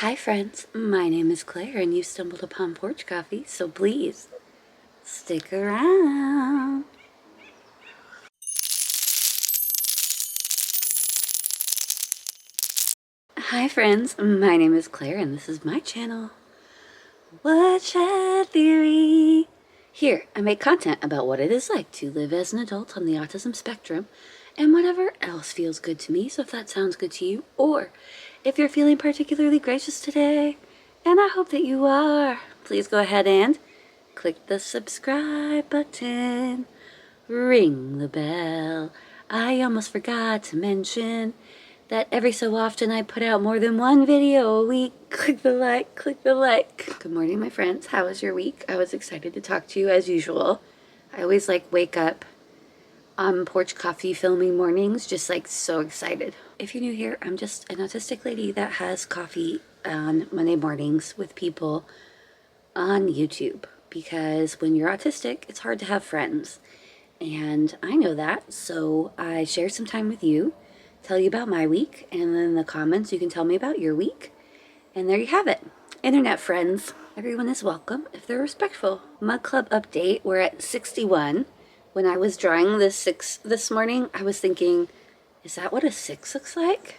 Hi friends, my name is Claire and you stumbled upon Porch Coffee, so please stick around. Hi friends, my name is Claire and this is my channel, Whatcha Theory. Here, I make content about what it is like to live as an adult on the autism spectrum and whatever else feels good to me, so if that sounds good to you, or if you're feeling particularly gracious today, and I hope that you are, please go ahead and click the subscribe button, ring the bell. I almost forgot to mention that every so often I put out more than one video a week. Click the like, click the like. Good morning, my friends. How was your week? I was excited to talk to you as usual. I always wake up on Porch Coffee filming mornings, just so excited. If you're new here, I'm just an autistic lady that has coffee on Monday mornings with people on YouTube, because when you're autistic, it's hard to have friends. And I know that, so I share some time with you, tell you about my week, and then in the comments you can tell me about your week. And there you have it. Internet friends, everyone is welcome if they're respectful. Mug Club update, we're at 61. When I was drawing this 6 this morning, I was thinking, is that what a 6 looks like?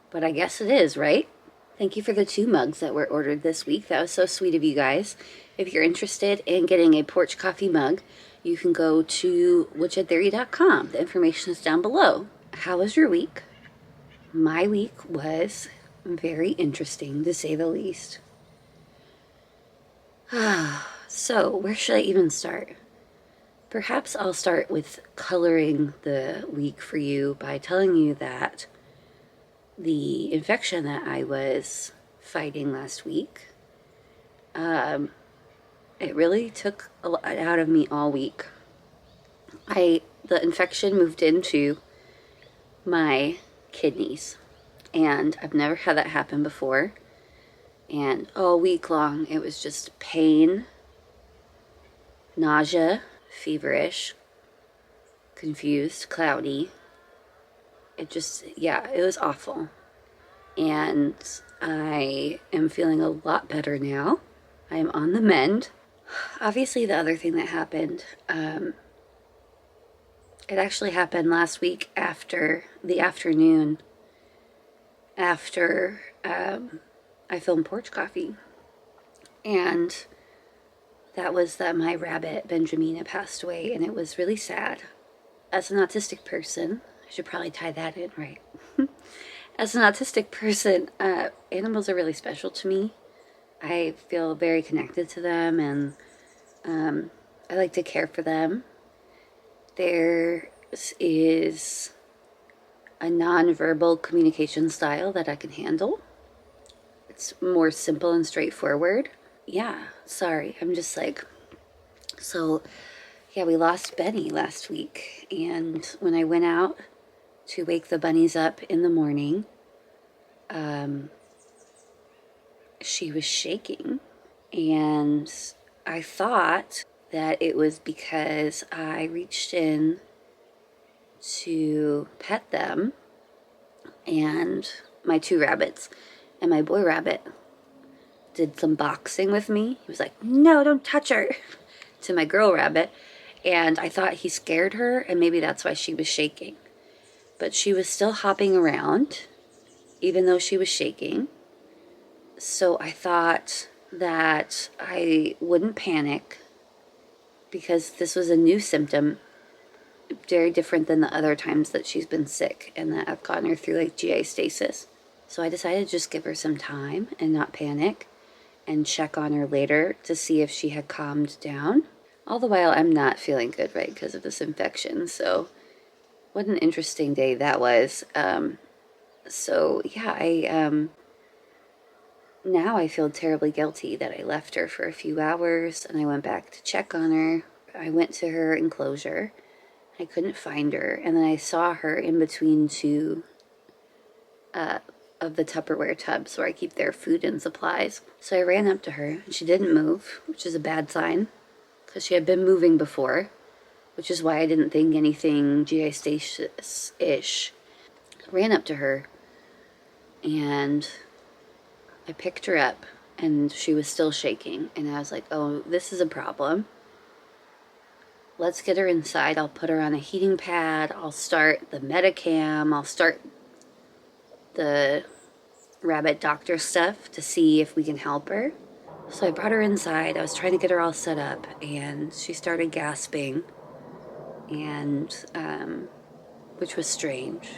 But I guess it is, right? Thank you for the 2 mugs that were ordered this week. That was so sweet of you guys. If you're interested in getting a Porch Coffee mug, you can go to whatchatheory.com. The information is down below. How was your week? My week was very interesting, to say the least. So, where should I even start? Perhaps I'll start with coloring the week for you by telling you that the infection that I was fighting last week, it really took a lot out of me all week. The infection moved into my kidneys, and I've never had that happen before. And all week long, it was just pain, nausea, feverish, confused, cloudy. It was awful. And I am feeling a lot better now. I am on the mend. Obviously, the other thing that happened, it actually happened last week after the afternoon after I filmed Porch Coffee. And that was that my rabbit, Benjamina, passed away, and it was really sad. As an autistic person, I should probably tie that in, right? As an autistic person, animals are really special to me. I feel very connected to them, and I like to care for them. There is a nonverbal communication style that I can handle. It's more simple and straightforward. Yeah, sorry, I'm just so yeah, we lost Benny last week, and when I went out to wake the bunnies up in the morning, she was shaking, and I thought that it was because I reached in to pet them, and my 2 rabbits and my boy rabbit did some boxing with me. He was like, "No, don't touch her," to my girl rabbit, and I thought he scared her, and maybe that's why she was shaking. But she was still hopping around, even though she was shaking. So I thought that I wouldn't panic, because this was a new symptom, very different than the other times that she's been sick and that I've gotten her through GI stasis. So I decided to just give her some time and not panic and check on her later to see if she had calmed down. All the while, I'm not feeling good, right, because of this infection. So what an interesting day that was. So yeah, now I feel terribly guilty that I left her for a few hours and I went back to check on her. I went to her enclosure. I couldn't find her, and then I saw her in between 2 of the Tupperware tubs where I keep their food and supplies. So I ran up to her, and she didn't move, which is a bad sign, because she had been moving before, which is why I didn't think anything GI stasis-ish. Ran up to her, and I picked her up and she was still shaking, and I was like, oh, this is a problem. Let's get her inside. I'll put her on a heating pad. I'll start the Medicam. I'll start the rabbit doctor stuff to see if we can help her. So I brought her inside. I was trying to get her all set up, and she started gasping, and which was strange.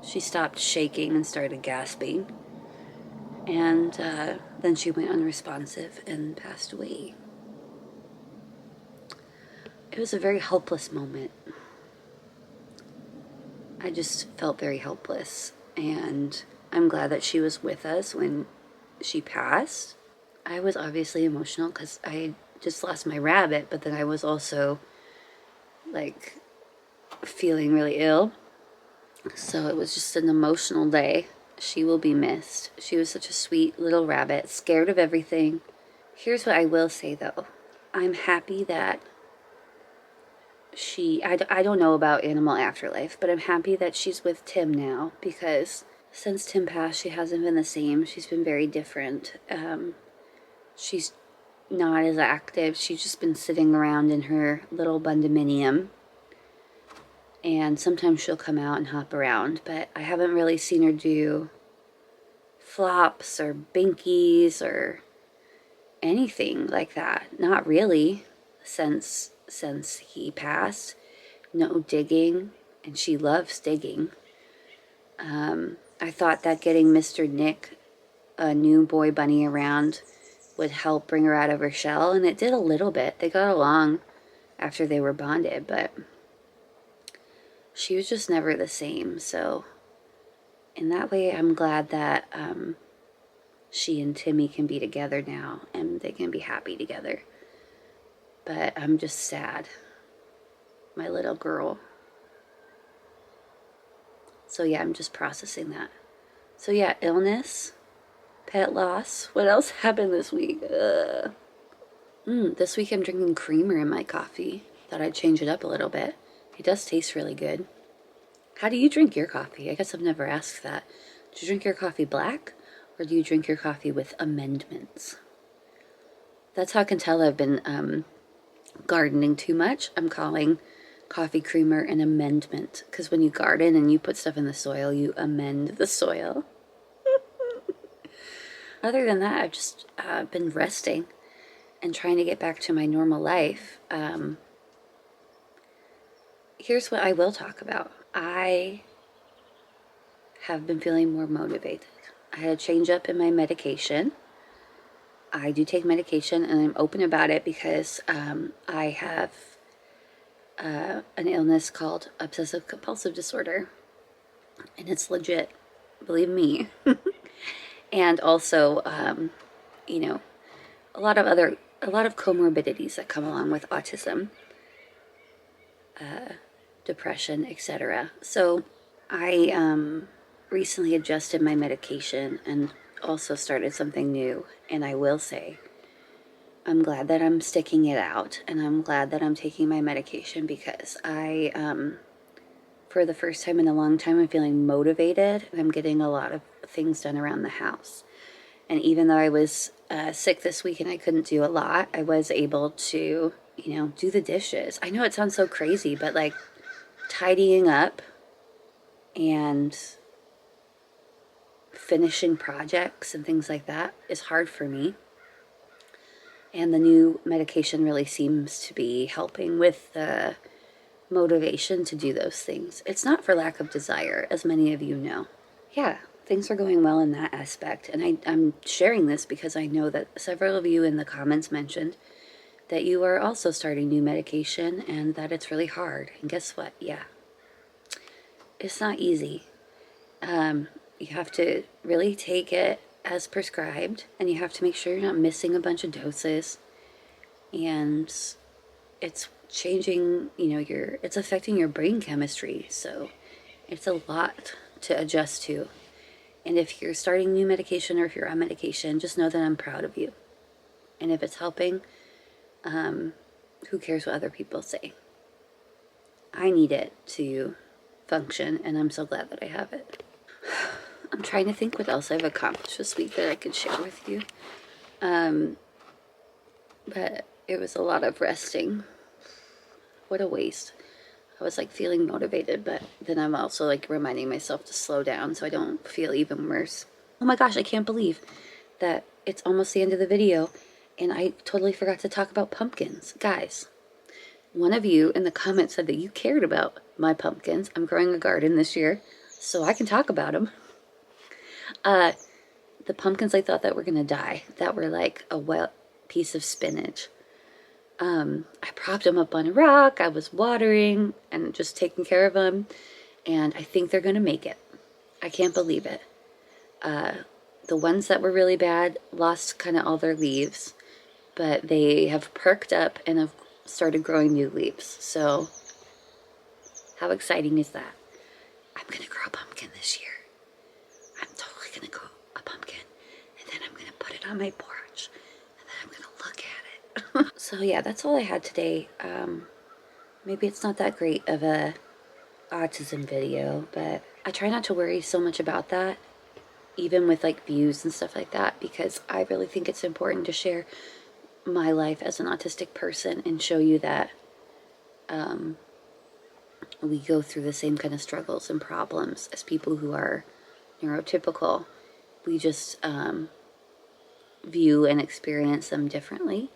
She stopped shaking and started gasping, and then she went unresponsive and passed away. It was a very helpless moment. I just felt very helpless, and I'm glad that she was with us when she passed. I was obviously emotional because I just lost my rabbit, but then I was also like feeling really ill. So it was just an emotional day. She will be missed. She was such a sweet little rabbit, scared of everything. Here's what I will say though. I'm happy that I don't know about animal afterlife, but I'm happy that she's with Tim now, because since Tim passed, she hasn't been the same. She's been very different. She's not as active. She's just been sitting around in her little bundominium, and sometimes she'll come out and hop around, but I haven't really seen her do flops or binkies or anything like that. Not really, since he passed. No digging, and she loves digging. I thought that getting Mr. Nick a new boy bunny around would help bring her out of her shell, and it did a little bit. They got along after they were bonded, but she was just never the same. So in that way, I'm glad that she and Timmy can be together now, and they can be happy together. But I'm just sad. My little girl. So yeah, I'm just processing that. So yeah, illness, pet loss. What else happened this week? This week I'm drinking creamer in my coffee. Thought I'd change it up a little bit. It does taste really good. How do you drink your coffee? I guess I've never asked that. Do you drink your coffee black, or do you drink your coffee with amendments? That's how I can tell I've been gardening too much. I'm calling coffee creamer an amendment, because when you garden and you put stuff in the soil, you amend the soil. Other than that, I've just been resting and trying to get back to my normal life. Here's what I will talk about. I have been feeling more motivated. I had a change up in my medication. I do take medication, and I'm open about it because I have an illness called obsessive compulsive disorder, and it's legit, believe me. And also, you know, a lot of comorbidities that come along with autism, depression, etc. So I recently adjusted my medication and also started something new, and I will say I'm glad that I'm sticking it out, and I'm glad that I'm taking my medication, because I for the first time in a long time, I'm feeling motivated, and I'm getting a lot of things done around the house. And even though I was sick this week and I couldn't do a lot, I was able to, do the dishes. I know it sounds so crazy, but like tidying up and finishing projects and things like that is hard for me. And the new medication really seems to be helping with the motivation to do those things. It's not for lack of desire, as many of you know. Yeah, things are going well in that aspect. And I'm sharing this because I know that several of you in the comments mentioned that you are also starting new medication and that it's really hard. And guess what? Yeah, it's not easy. You have to really take it as prescribed, and you have to make sure you're not missing a bunch of doses. And it's changing, it's affecting your brain chemistry. So it's a lot to adjust to. And if you're starting new medication, or if you're on medication, just know that I'm proud of you. And if it's helping, who cares what other people say? I need it to function, and I'm so glad that I have it. I'm trying to think what else I've accomplished this week that I could share with you. But it was a lot of resting. What a waste. I was like feeling motivated, but then I'm also like reminding myself to slow down so I don't feel even worse. Oh my gosh, I can't believe that it's almost the end of the video and I totally forgot to talk about pumpkins. Guys, one of you in the comments said that you cared about my pumpkins. I'm growing a garden this year, so I can talk about them. The pumpkins I thought that were gonna die, that were like a wet piece of spinach. I propped them up on a rock, I was watering and just taking care of them, and I think they're gonna make it. I can't believe it. The ones that were really bad lost kind of all their leaves, but they have perked up and have started growing new leaves. So how exciting is that? I'm gonna grow a pumpkin this year. I'm totally gonna grow a pumpkin, and then I'm gonna put it on my porch, and then I'm gonna look at it. So yeah, that's all I had today. Maybe it's not that great of a autism video, but I try not to worry so much about that, even with like views and stuff like that, because I really think it's important to share my life as an autistic person and show you that we go through the same kind of struggles and problems as people who are neurotypical. We just view and experience them differently,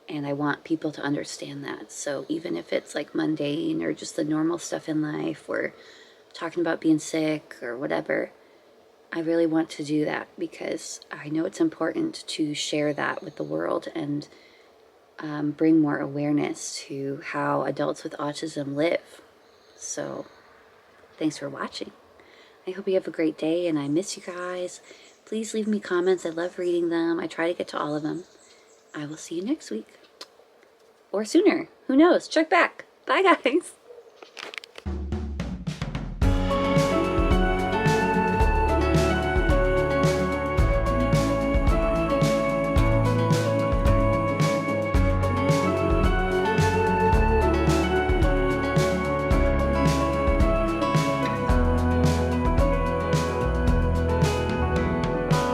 and I want people to understand that. So even if it's like mundane or just the normal stuff in life, or talking about being sick or whatever, I really want to do that because I know it's important to share that with the world and bring more awareness to how adults with autism live. So thanks for watching. I hope you have a great day, and I miss you guys. Please leave me comments. I love reading them. I try to get to all of them. I will see you next week. Or sooner. Who knows? Check back. Bye, guys.